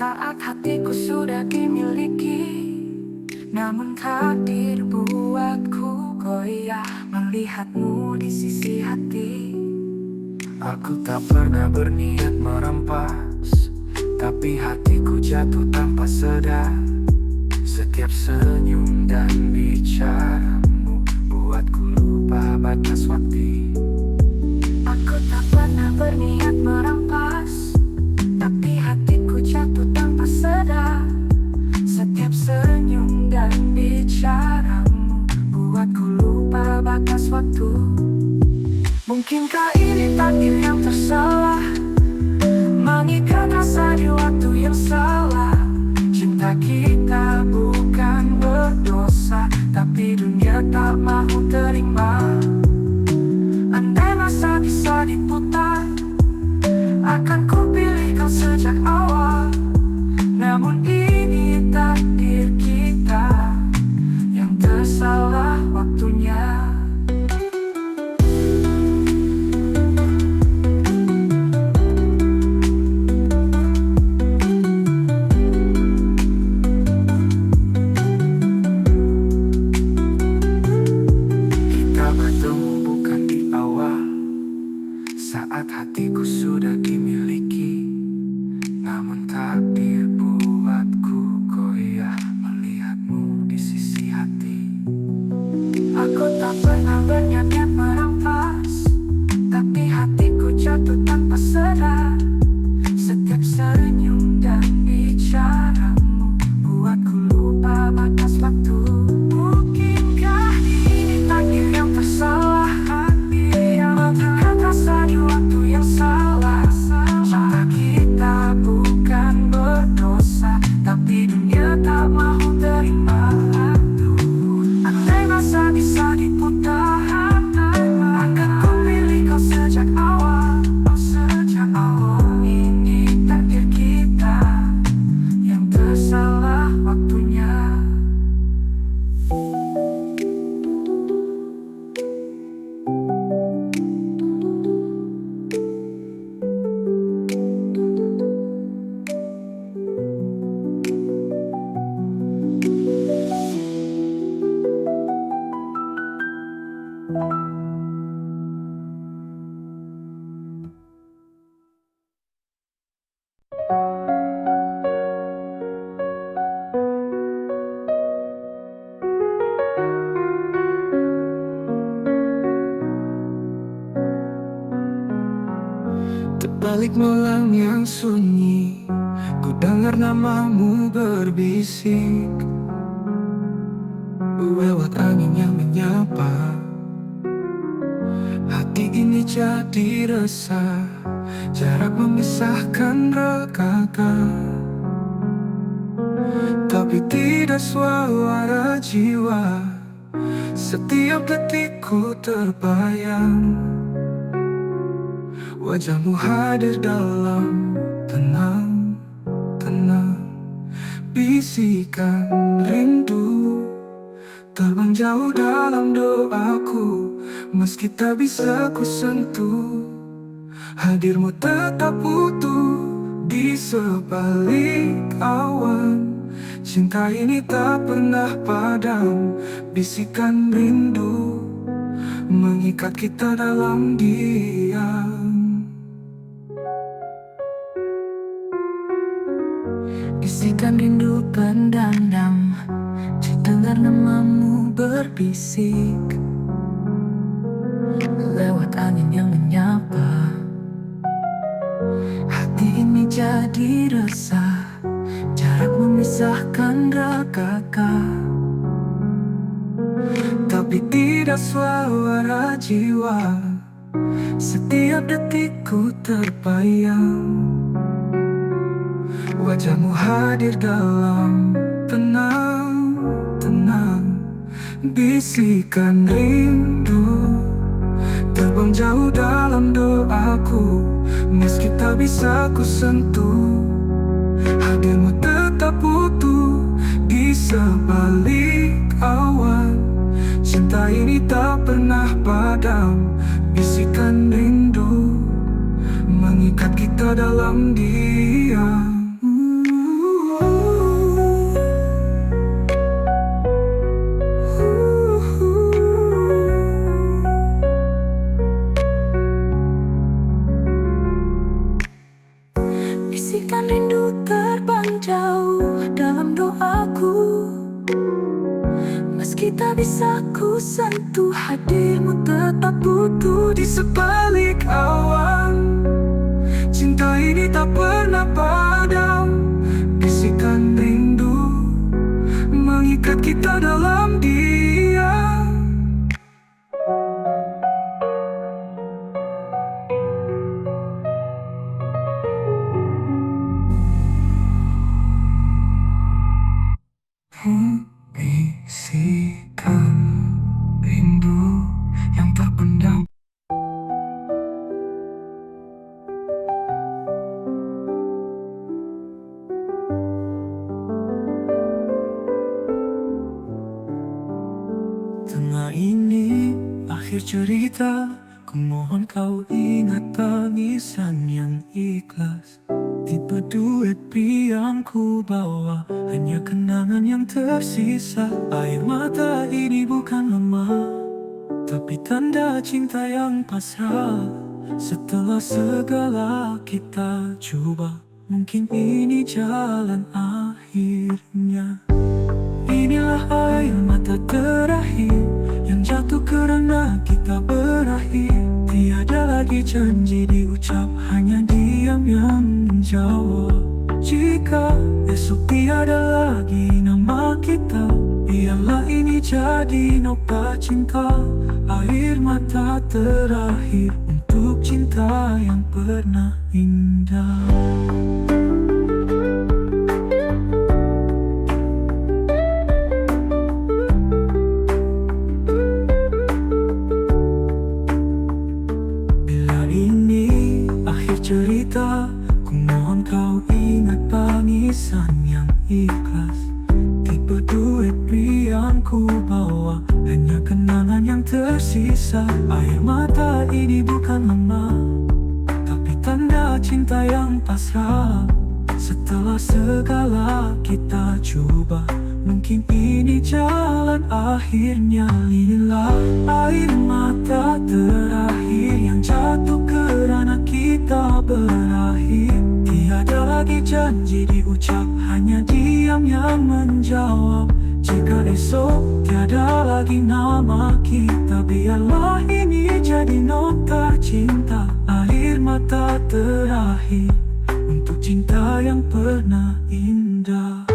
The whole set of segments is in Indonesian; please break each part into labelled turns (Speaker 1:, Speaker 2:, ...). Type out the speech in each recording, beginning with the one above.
Speaker 1: Saat hatiku sudah dimiliki, namun takdir buatku goyah melihatmu di sisi hati. Aku tak pernah berniat merampas, tapi hatiku jatuh tanpa sadar. Setiap senyum dan bicaramu buatku lupa batas waktu. Aku tak pernah berniat merampas, tapi hatiku jatuh tanpa sadar. Setiap senyum dan bicaramu buatku lupa batas waktu. Mungkinkah ini takdir yang tersalah, mengikat rasa di waktu yang salah. Cinta kita bukan berdosa, tapi dunia tak mau terima. Andai masa bisa diputar, akan ku pilih kau sejak awal. Namun ini takdir kita yang tersalah waktunya. Kita bertemu bukan di awal, saat hatiku sudah dimiliki, namun takdir buatku goyah melihatmu di sisi hati. Aku tak pernah berniat merampas, tapi hatiku jatuh tanpa sadar. Setiap senyum dan bicaramu buatku lupa batas waktu. Mungkinkah ini takdir yang tersalah, mengikat rasa di waktu yang salah. Cinta kita bukan berdosa, tapi dunia tak mau terima. Andai masa bisa diputar, akan ku pilih kau sejak awal. Ini takdir kita yang tersalah waktunya. Terbalik malam yang sunyi, ku dengar namamu berbisik lewat angin yang menyapa. Hati ini jadi resah, jarak memisahkan regakan. Tapi tidak suara jiwa, setiap detikku terbayang. Wajahmu hadir dalam tenang, bisikan rindu terbang jauh dalam doaku. Meski tak bisa ku sentuh, hadirmu tetap utuh di sebalik awan. Cinta ini tak pernah padam, bisikan rindu mengikat kita dalam diam. Bisikan rindu pendam, dengar namamu berbisik lewat angin yang menyapa. Hati ini jadi resah, jarak memisahkan regakan. Tapi tidak suara jiwa, setiap detikku terbayang. Wajahmu hadir dalam tenang, bisikan rindu terbang jauh dalam doaku. Meski tak bisa ku sentuh, hadirmu tetap utuh di sebalik awan. Cinta ini tak pernah padam, bisikan rindu mengikat kita dalam diam. Bisikan rindu terbang jauh dalam doaku. Meski tak bisa ku sentuh, hadirmu tetap butuh di sebalik awan. Cinta ini tak pernah padam. Bisikan rindu mengikat kita dalam diam. Bisikan rindu yang terpendam. Tengah ini akhir cerita, ku mohon kau ingat tangisan yang ikhlas. Tipe duet yang ku bawa, hanya kenangan yang tersisa. Air mata ini bukan lemah, tapi tanda cinta yang pasrah. Setelah segala kita coba, mungkin ini jalan akhirnya. Inilah air mata terakhir yang jatuh karena kita berakhir. Tiada lagi janji diucap, hanya diam yang menjawab. Jika esok tiada lagi nama kita, biarlah ini jadi noktah cinta. Air mata terakhir untuk cinta yang pernah indah. Cerita, ku mohon kau ingat tangisan yang ikhlas. Tipe duet yang ku bawa, hanya kenangan yang tersisa. Air mata ini bukan lemah, tapi tanda cinta yang pasrah. Setelah segala kita coba, mungkin ini jalan akhirnya. Inilah air mata terakhir yang jatuh karena kita berakhir. Tiada lagi janji diucap, hanya diam yang menjawab. Jika esok tiada lagi nama kita, biarlah ini jadi nokta cinta. Air mata terakhir untuk cinta yang pernah indah.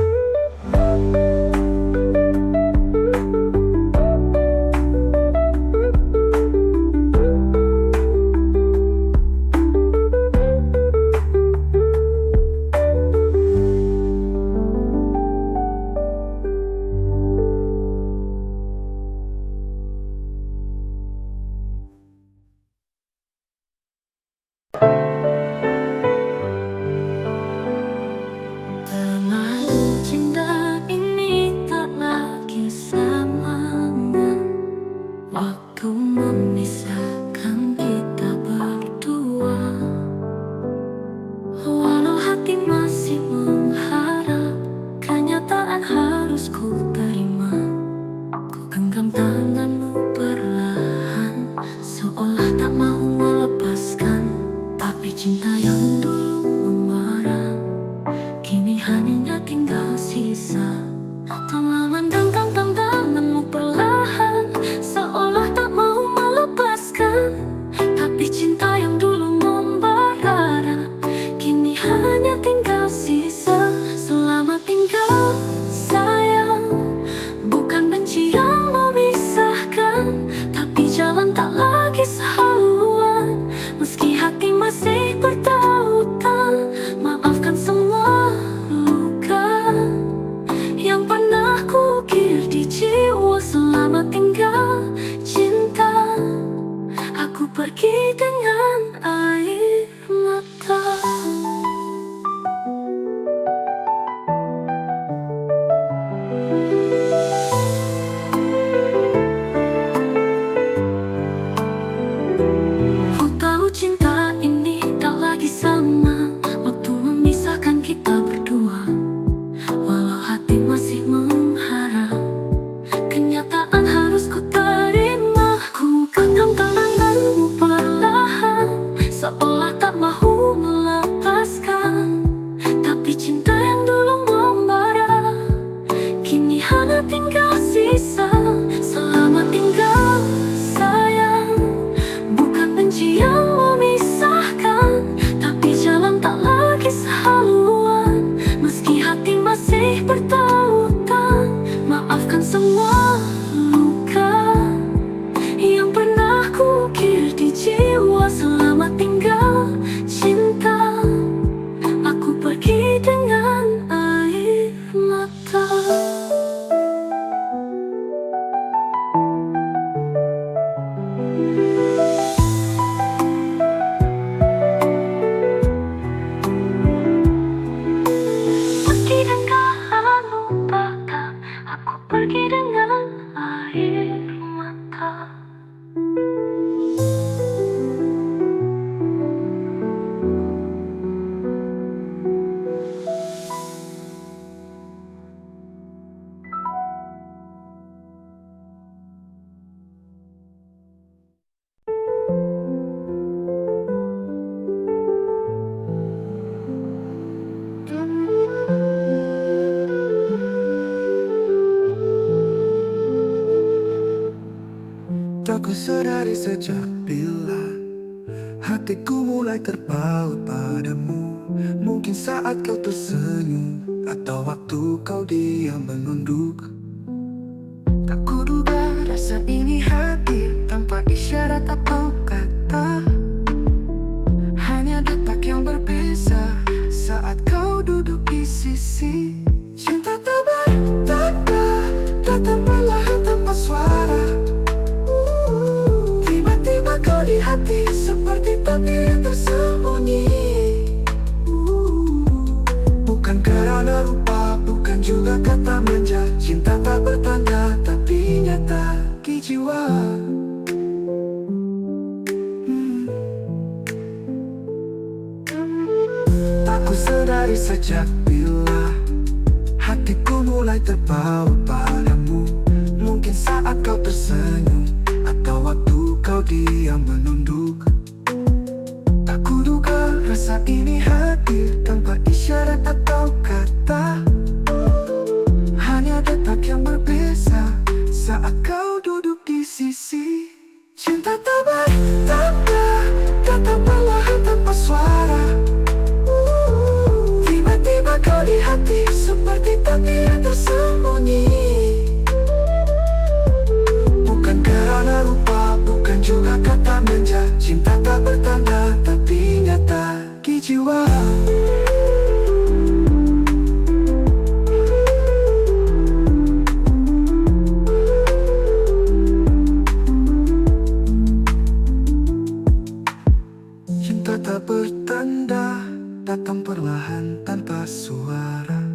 Speaker 2: Tapi cinta yang dulu membara, kini hanya tinggal
Speaker 1: sadari sejak bila hatiku mulai terpaut padamu. Mungkin saat kau tersenyum, atau waktu kau diam menunduk. Tak kuduga rasa ini hadir tanpa isyarat atau kata. Hanya detak yang berbeza saat kau duduk di sisi. Cinta tak bertanda, datang perlahan tanpa suara. Tiba-tiba kau di hati seperti takdir yang tersembunyi. Bukan karena rupa, bukan juga kata manja. Cinta tak bertanda tapi nyata di jiwa. Tak ku sadari sejak bila hatiku mulai terpaut padamu. Mungkin saat kau tersenyum, atau waktu kau diam menunduk. Tak kuduga rasa ini hadir tanpa isyarat atau kata. Hanya detak yang berbeza saat kau duduk di sisi. Cinta tak bertanda, datang perlahan tanpa suara. Tiba-tiba kau di hati seperti takdir yang tersembunyi. Bukan karena rupa, bukan juga kata manja. Cinta tak bertanda tapi nyata di jiwa. Cinta tak bertanda, datang perlahan tanpa suara.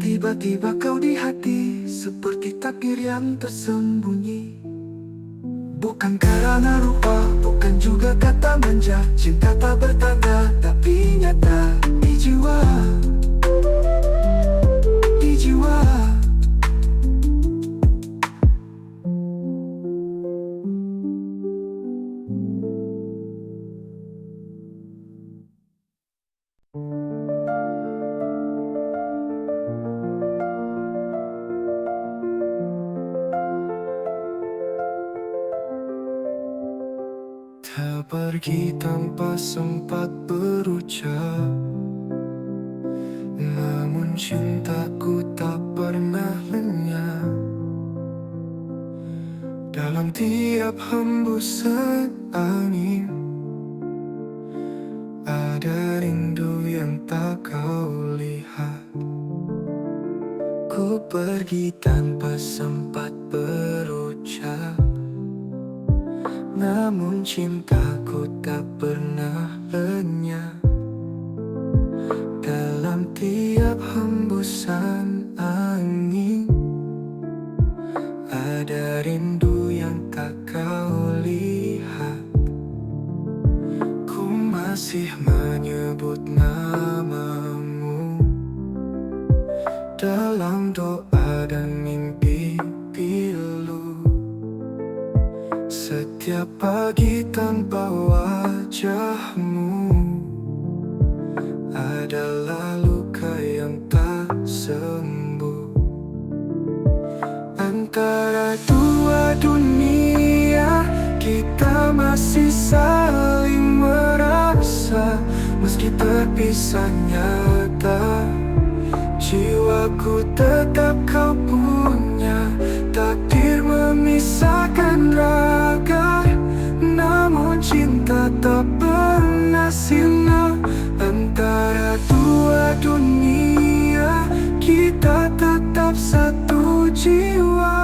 Speaker 1: Tiba-tiba kau di hati seperti takdir yang tersembunyi. Bukan karena rupa, bukan juga kata manja. Cinta tak bertanda tapi nyata di jiwa. Di jiwa. Tak pergi tanpa sempat berucap, namun cintaku tak pernah lenyap. Dalam tiap hembusan angin ada rindu yang tak kau lihat. Ku pergi tanpa sempat berucap, namun cintaku tak pernah lenyap. Dalam tiap hembusan angin ada rindu yang tak kau lihat. Ku masih menyebut namamu dalam doa dan mimpi pilu. Setiap pagi tanpa wajahmu adalah luka yang tak sembuh. Antara dua dunia kita masih saling merasa. Meski terpisah nyata, jiwaku tetap kau punya. Takdir memisahkan raga, namun cinta tak pernah sirna. Antara dua dunia kita tetap satu jiwa.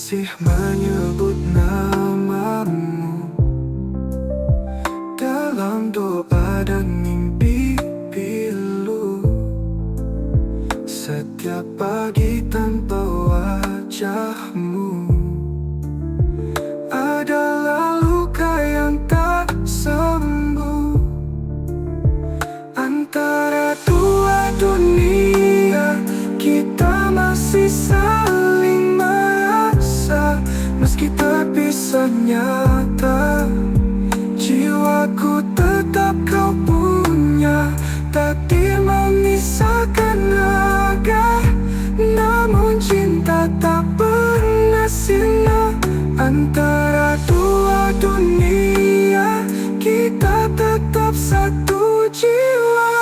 Speaker 1: masih menyebut namamu dalam doa dan mimpi pilu. Setiap pagi tanpa wajahmu adalah luka yang tak sembuh. Antara dua dunia kita masih saling merasa. Meski terpisah nyata, jiwaku tetap kau punya. Takdir memisahkan agak, namun cinta tak pernah sirna. Antara dua dunia kita tetap satu jiwa.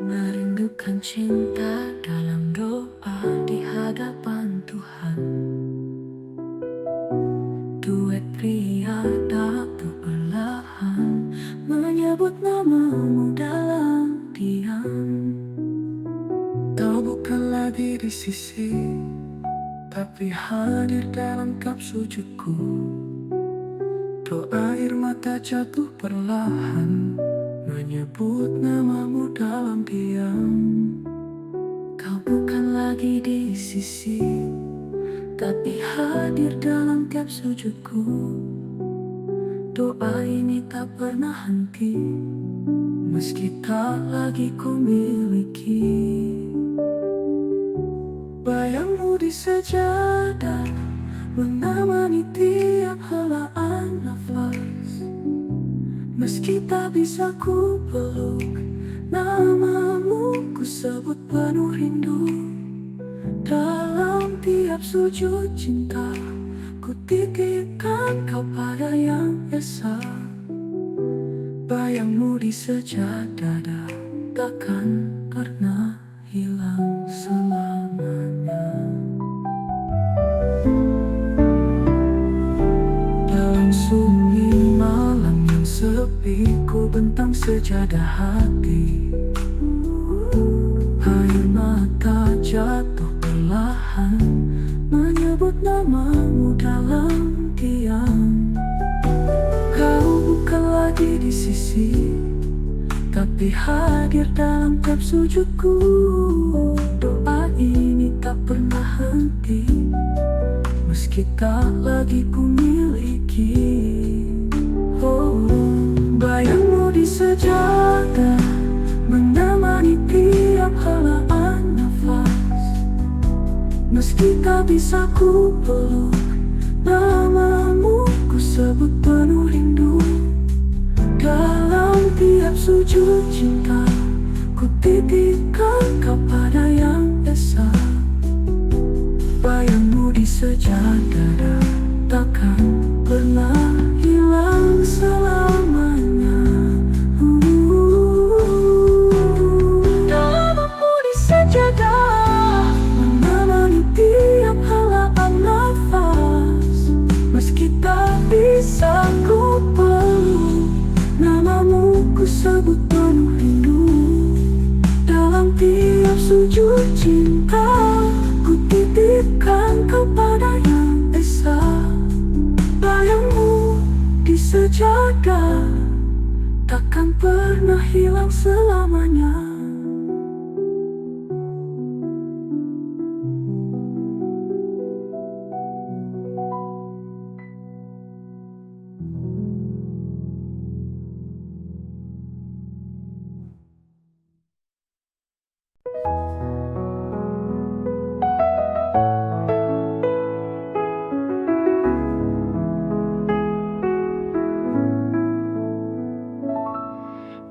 Speaker 2: Merindukan cinta dalam doa di hadapan Tuhan. Duet pria tak perlahan menyebut namamu dalam diam.
Speaker 1: Kau bukan lagi di sisi, tapi hadir dalam kap sujudku. Doa air mata jatuh perlahan menyebut namamu dalam diam.
Speaker 2: Kau bukan lagi di sisi, tapi hadir dalam tiap sujudku. Doa ini tak pernah henti, meski tak lagi ku miliki.
Speaker 1: Bayangmu di sejadah menemani tiap helaan nafas. Meski tak bisa ku peluk, namamu ku sebut penuh rindu. Dalam tiap sujud cinta, ku titipkan kau pada yang esa. Bayangmu di sejadah takkan pernah hilang selamanya. Dalam sunyi malam yang sepi, ku bentang sejadah hati. Air mata jatuh perlahan menyebut namamu dalam diam. Kau bukan lagi di sisi, tapi hadir dalam tiap sujudku. Doa ini tak pernah henti, meski tak lagi ku miliki. Oh, bayangmu di sejadah menemani tiap helaan nafas. Meski tak bisa ku peluk, namamu ku sebut penuh rindu. Dalam tiap sujud cinta, ku titipkan kau pada yang esa. Bayangmu di sejadah takkan pernah hilang selamanya. Dalammu di sejadah menemani tiap helaan nafas. Meski tak bisa ku peluk, namamu ku sebut penuh rindu. Dalam tiap sujud cinta, ku titipkan kau pada yang esa. Bayangmu di sejadah takkan pernah hilang selamanya.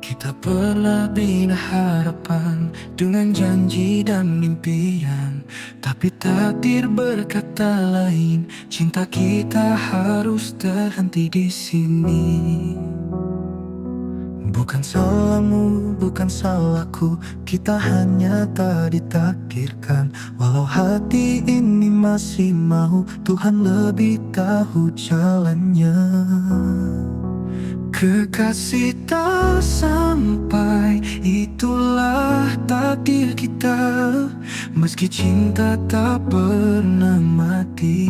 Speaker 1: Kita pernah bina harapan dengan janji dan impian. Tapi takdir berkata lain, cinta kita harus terhenti di sini. Bukan salahmu, bukan salahku, kita hanya tak ditakdirkan. Walau hati ini masih mau, Tuhan lebih tahu jalannya. Kekasih tak sampai, itulah takdir kita. Meski cinta tak pernah mati,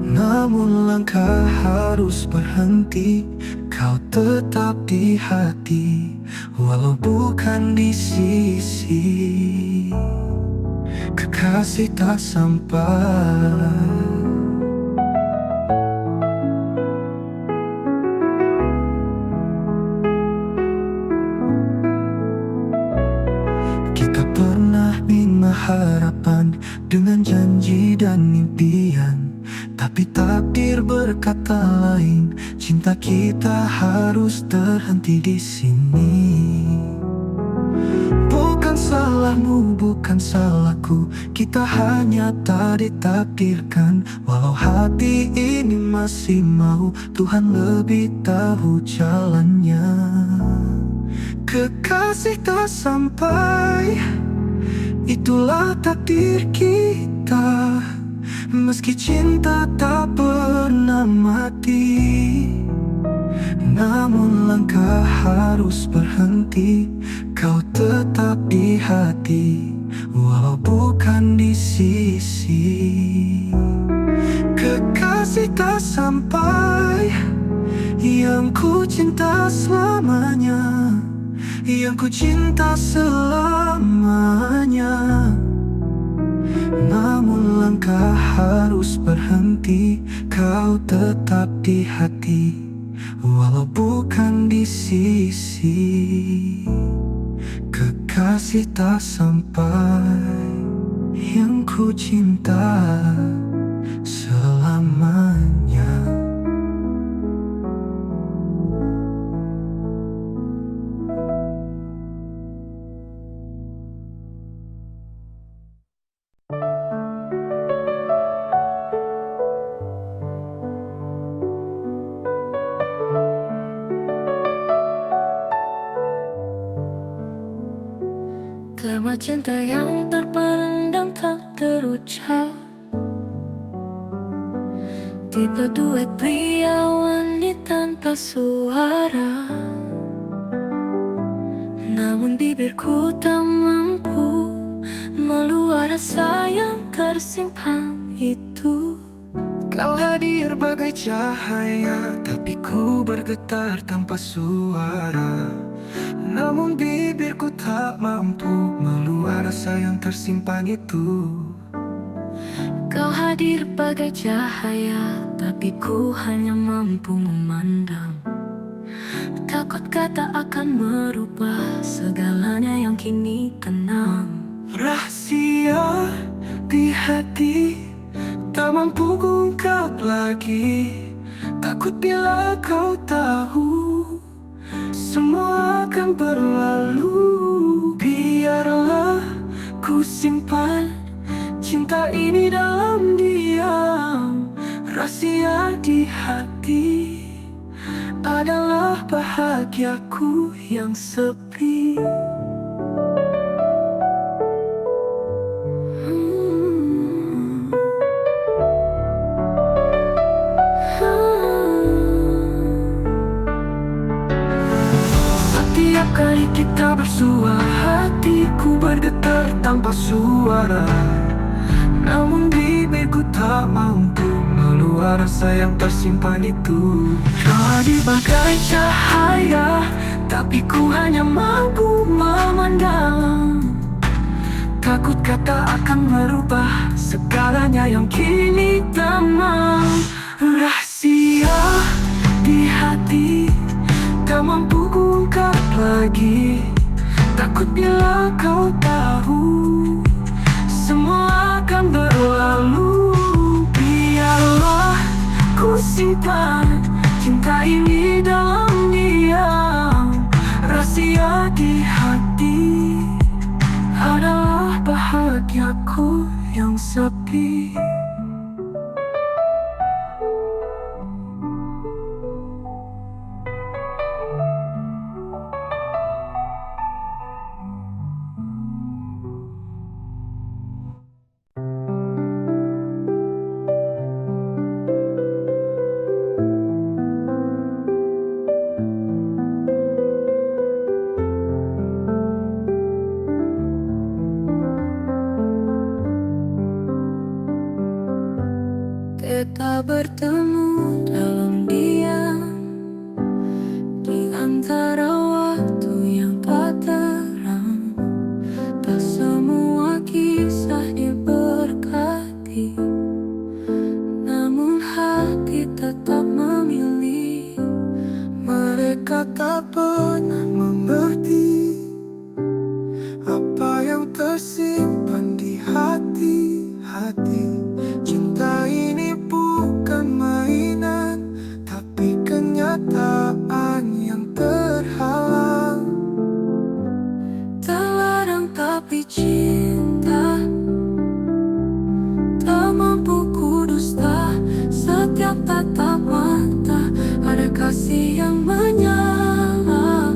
Speaker 1: namun langkah harus berhenti. Kau tetap di hati, walau bukan di sisi. Kekasih tak sampai. Kita pernah bina harapan dengan janji dan impian, tapi takdir berkata lain, cinta kita harus terhenti di sini. Bukan salahmu, bukan salahku, kita hanya tak ditakdirkan. Walau hati ini masih mau, Tuhan lebih tahu jalannya. Kekasih tak sampai, itulah takdir kita. Meski cinta tak pernah mati, namun langkah harus berhenti. Kau tetap di hati, walau bukan di sisi. Kekasih tak sampai, yang ku cinta selamanya, yang ku cinta selamanya. Namun langkah harus berhenti. Kau tetap di hati, walau bukan di sisi. Kekasih tak sampai, yang ku cinta selamanya.
Speaker 2: Kalimat cinta yang terpendam tak terucap, tipe duet pria wanita tanpa suara. Namun bibirku tak mampu meluap rasa yang tersimpan itu.
Speaker 1: Kau hadir bagai cahaya, tapi ku bergetar tanpa suara. Namun bibirku tak mampu meluap rasa yang tersimpan itu.
Speaker 2: Kau hadir bagai cahaya, tapi ku hanya mampu memandang. Takut kata akan merubah segalanya yang kini tenang.
Speaker 1: Rahasia di hati tak mampu kuungkap lagi. Takut bila kau tahu, semua akan berlalu. Biarlah ku simpan cinta ini dalam diam. Rahasia di hati adalah bahagiaku yang sepi. Setiap kali kita bersua, hatiku bergetar tanpa suara. Namun bibirku tak mampu meluap rasa yang tersimpan itu. Kau hadir bagai cahaya, tapi ku hanya mampu memandang. Takut kata akan merubah segalanya yang kini tenang. Rahasia di hati tak mampu kuungkap lagi. Takut bila kau tahu, semua akan berlalu. Biarlah ku simpan cinta ini dalam diam. Rahasia di hati adalah bahagia
Speaker 2: sepi. Kita bertemu dalam diam di antara waktu yang tak terang. Tak semua kisah diberkati, namun hati tetap memilih.
Speaker 1: Mereka tak pernah mengerti apa yang tersimpan di hati-hati. Cinta ini bukan mainan, tapi kenyataan yang terhalang.
Speaker 2: Terlarang tapi cinta, tak mampu kudusta. Setiap tatap mata ada kasih yang menyala.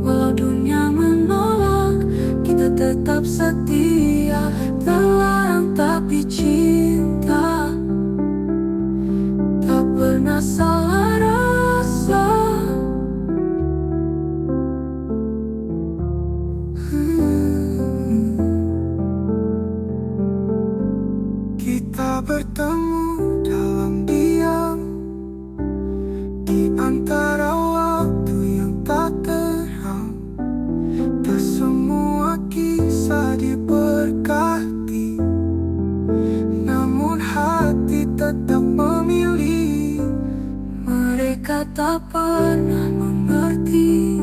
Speaker 2: Walau dunia menolak, kita tetap setia. Terlarang tapi cinta, tak pernah salah rasa.
Speaker 1: Kita bertemu dalam diam di antara waktu yang tak terang. Tak semua kisah diberkati, namun hati tetap memilih.
Speaker 2: Mereka tak pernah mengerti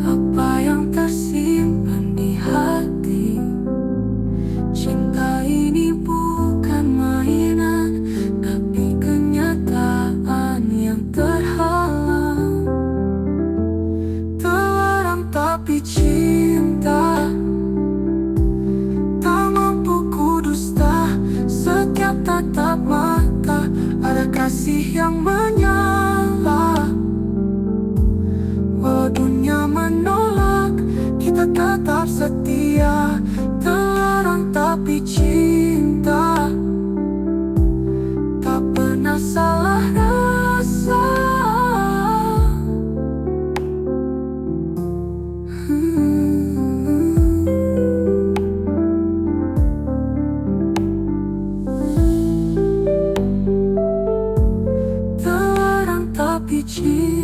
Speaker 2: apa yang tersimpan di hati. Cinta ini bukan mainan, tapi kenyataan yang terhalang.
Speaker 1: Terlarang tapi cinta, tak mampu kudusta. Setiap tatap mata ada kasih yang menyala. Walau dunia menolak, kita tetap setia. Terlarang tapi cinta, tak pernah salah rasa.
Speaker 2: Terlarang tapi cinta.